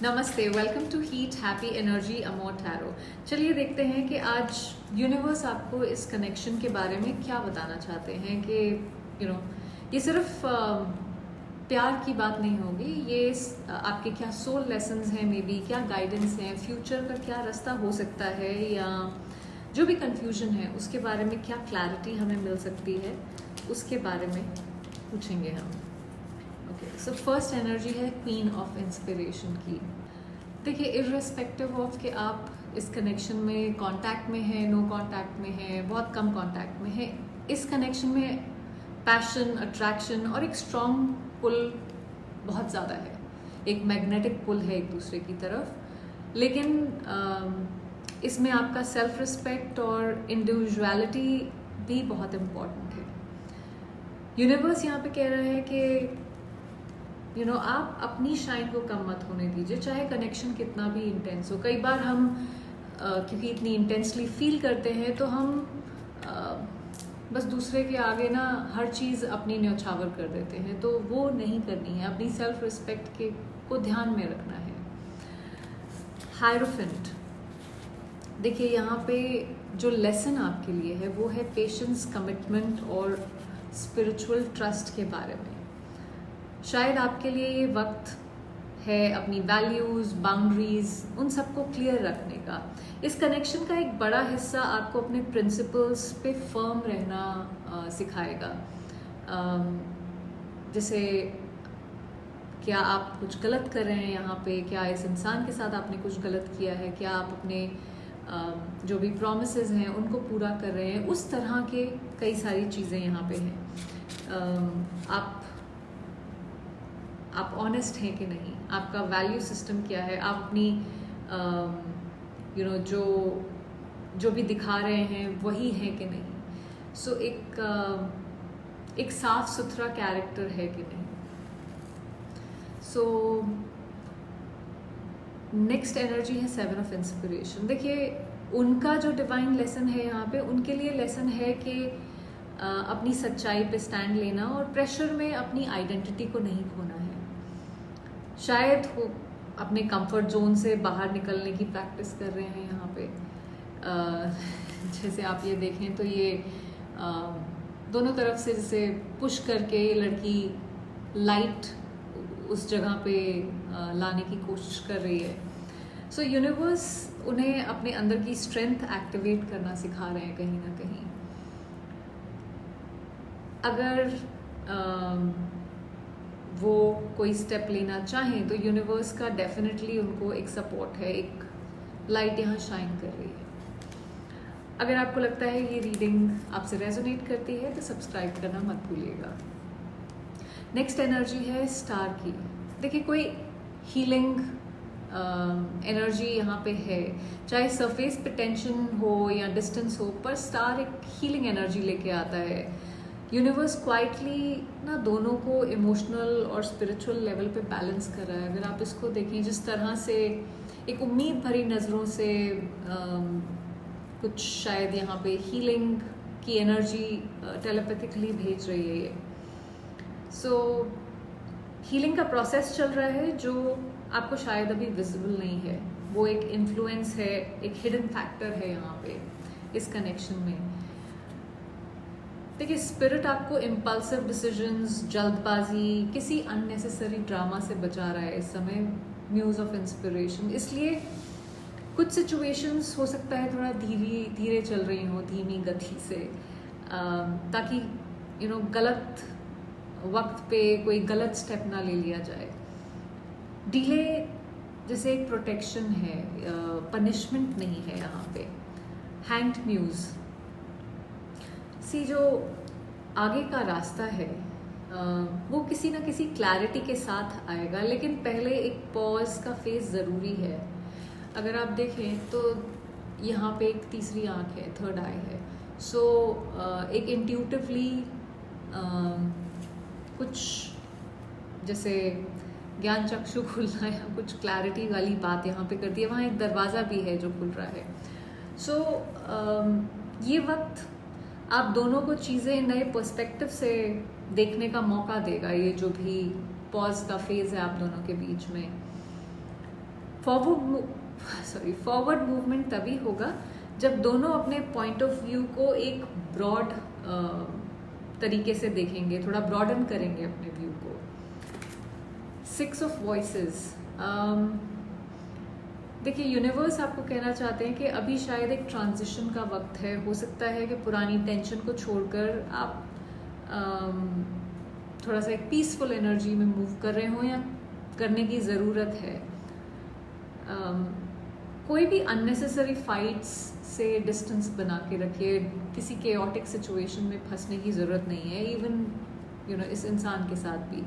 नमस्ते, welcome to heat happy energy amor tarot. चलिए देखते हैं कि आज यूनिवर्स आपको इस कनेक्शन के बारे में क्या बताना चाहते हैं कि ये सिर्फ प्यार की बात नहीं होगी, ये आपके क्या सोल लेसन्स हैं, मे बी क्या गाइडेंस हैं, फ्यूचर का क्या रास्ता हो सकता है, या जो भी कंफ्यूजन है उसके बारे में क्या क्लैरिटी हमें मिल सकती है, उसके बारे में पूछेंगे हम। ओके, सो फर्स्ट एनर्जी है क्वीन ऑफ इंस्पिरेशन की। देखिए, इर्रेस्पेक्टिव ऑफ कि आप इस कनेक्शन में कांटेक्ट में हैं, नो कांटेक्ट में हैं, बहुत कम कांटेक्ट में हैं, इस कनेक्शन में पैशन, अट्रैक्शन और एक स्ट्रॉन्ग पुल बहुत ज़्यादा है। एक मैग्नेटिक पुल है एक दूसरे की तरफ, लेकिन इसमें आपका सेल्फ रिस्पेक्ट और इंडिविजुअलिटी भी बहुत इम्पॉर्टेंट है। यूनिवर्स यहाँ पे कह रहा है कि आप अपनी शाइन को कम मत होने दीजिए, चाहे कनेक्शन कितना भी इंटेंस हो। कई बार हम क्योंकि इतनी इंटेंसली फील करते हैं तो हम बस दूसरे के आगे ना हर चीज़ अपनी न्यौछावर कर देते हैं, तो वो नहीं करनी है। अपनी सेल्फ रिस्पेक्ट के को ध्यान में रखना है। हायरोफेंट, देखिए यहाँ पे जो लेसन आपके लिए है वो है पेशेंस, कमिटमेंट और स्पिरिचुअल ट्रस्ट के बारे में। शायद आपके लिए ये वक्त है अपनी वैल्यूज़, बाउंड्रीज, उन सबको क्लियर रखने का। इस कनेक्शन का एक बड़ा हिस्सा आपको अपने प्रिंसिपल्स पे फर्म रहना सिखाएगा। जैसे क्या आप कुछ गलत कर रहे हैं यहाँ पे, क्या इस इंसान के साथ आपने कुछ गलत किया है, क्या आप अपने जो भी प्रॉमिसेस हैं उनको पूरा कर रहे हैं, उस तरह के कई सारी चीज़ें यहाँ पे हैं। आप ऑनेस्ट हैं कि नहीं, आपका वैल्यू सिस्टम क्या है, आप अपनी जो भी दिखा रहे हैं वही है कि नहीं। सो एक साफ सुथरा कैरेक्टर है कि नहीं। सो नेक्स्ट एनर्जी है सेवन ऑफ इंस्पिरेशन। देखिए, उनका जो डिवाइन लेसन है यहाँ पे, उनके लिए लेसन है कि अपनी सच्चाई पे स्टैंड लेना और प्रेशर में अपनी आइडेंटिटी को नहीं खोना है। शायद वो अपने कंफर्ट जोन से बाहर निकलने की प्रैक्टिस कर रहे हैं यहाँ पे। जैसे आप ये देखें तो ये दोनों तरफ से जैसे पुश करके ये लड़की लाइट उस जगह पे लाने की कोशिश कर रही है। सो यूनिवर्स उन्हें अपने अंदर की स्ट्रेंथ एक्टिवेट करना सिखा रहे हैं कहीं ना कहीं। अगर वो कोई स्टेप लेना चाहें तो यूनिवर्स का डेफिनेटली उनको एक सपोर्ट है, एक लाइट यहाँ शाइन कर रही है। अगर आपको लगता है ये रीडिंग आपसे रेजोनेट करती है तो सब्सक्राइब करना मत भूलिएगा। नेक्स्ट एनर्जी है स्टार की। देखिए, कोई हीलिंग एनर्जी यहाँ पे है, चाहे सरफेस पे टेंशन हो या डिस्टेंस हो, पर स्टार एक हीलिंग एनर्जी लेके आता है। यूनिवर्स क्वाइटली ना दोनों को इमोशनल और स्पिरिचुअल लेवल पे बैलेंस कर रहा है। अगर आप इसको देखें जिस तरह से एक उम्मीद भरी नज़रों से कुछ शायद यहाँ पे हीलिंग की एनर्जी टेलीपैथिकली भेज रही है ये। सो हीलिंग का प्रोसेस चल रहा है जो आपको शायद अभी विजिबल नहीं है। वो एक इन्फ्लुएंस है, एक हिडन फैक्टर है यहाँ पे इस कनेक्शन में। देखिए, स्पिरिट आपको इम्पल्सिव डिसीजंस, जल्दबाजी, किसी अननेसेसरी ड्रामा से बचा रहा है इस समय। म्यूज ऑफ इंस्पिरेशन, इसलिए कुछ सिचुएशंस हो सकता है थोड़ा धीरे चल रही हो, धीमी गति से, ताकि गलत वक्त पे कोई गलत स्टेप ना ले लिया जाए। डिले जैसे एक प्रोटेक्शन है, पनिशमेंट नहीं है यहाँ पे। हैंग्ड म्यूज, जो आगे का रास्ता है वो किसी ना किसी क्लैरिटी के साथ आएगा, लेकिन पहले एक पॉज का फेज ज़रूरी है। अगर आप देखें तो यहाँ पे एक तीसरी आंख है, थर्ड आई है। सो एक इंट्यूटिवली कुछ जैसे ज्ञान चक्षु खुलना या कुछ क्लैरिटी वाली बात यहाँ पे करती है। वहाँ एक दरवाज़ा भी है जो खुल रहा है। सो ये वक्त आप दोनों को चीज़ें नए पर्सपेक्टिव से देखने का मौका देगा। ये जो भी पॉज का फेज है आप दोनों के बीच में, फॉरवर्ड मूवमेंट तभी होगा जब दोनों अपने पॉइंट ऑफ व्यू को एक ब्रॉड तरीके से देखेंगे, थोड़ा ब्रॉडन करेंगे अपने व्यू को। 6 ऑफ वॉइसेस, देखिए यूनिवर्स आपको कहना चाहते हैं कि अभी शायद एक ट्रांजिशन का वक्त है। हो सकता है कि पुरानी टेंशन को छोड़कर आप थोड़ा सा एक पीसफुल एनर्जी में मूव कर रहे हो या करने की ज़रूरत है। कोई भी अननेसेसरी फाइट्स से डिस्टेंस बना के रखिए, किसी केओटिक सिचुएशन में फंसने की ज़रूरत नहीं है, इवन इस इंसान के साथ भी।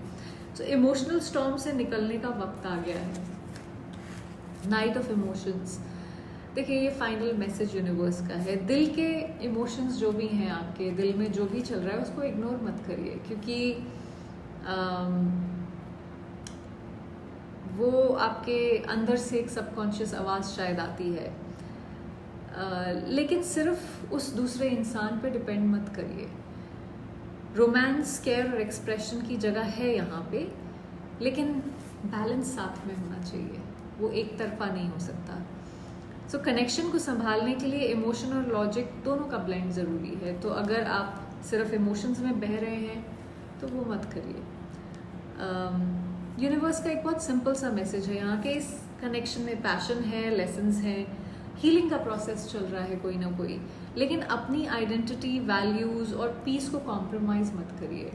तो इमोशनल स्टॉर्म से निकलने का वक्त आ गया है। नाइट ऑफ इमोशंस, देखिए ये फाइनल मैसेज यूनिवर्स का है। दिल के इमोशंस जो भी हैं, आपके दिल में जो भी चल रहा है उसको इग्नोर मत करिए, क्योंकि वो आपके अंदर से एक सबकॉन्शियस आवाज़ शायद आती है। लेकिन सिर्फ उस दूसरे इंसान पे डिपेंड मत करिए। रोमांस, केयर और एक्सप्रेशन की जगह है यहाँ पे, लेकिन बैलेंस साथ में होना चाहिए, वो एक तरफा नहीं हो सकता। सो कनेक्शन को संभालने के लिए इमोशन और लॉजिक दोनों का ब्लेंड ज़रूरी है। तो अगर आप सिर्फ इमोशंस में बह रहे हैं तो वो मत करिए। यूनिवर्स का एक बहुत सिंपल सा मैसेज है यहाँ के, इस कनेक्शन में पैशन है, लेसन्स हैं, हीलिंग का प्रोसेस चल रहा है कोई ना कोई, लेकिन अपनी आइडेंटिटी, वैल्यूज़ और पीस को कॉम्प्रोमाइज़ मत करिए।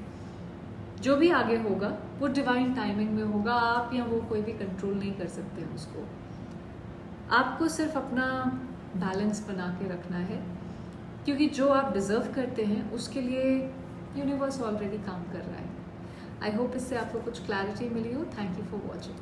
जो भी आगे होगा वो डिवाइन टाइमिंग में होगा, आप या वो कोई भी कंट्रोल नहीं कर सकते हैं उसको। आपको सिर्फ अपना बैलेंस बना के रखना है, क्योंकि जो आप डिज़र्व करते हैं उसके लिए यूनिवर्स ऑलरेडी काम कर रहा है। आई होप इससे आपको कुछ क्लैरिटी मिली हो। Thank you for watching.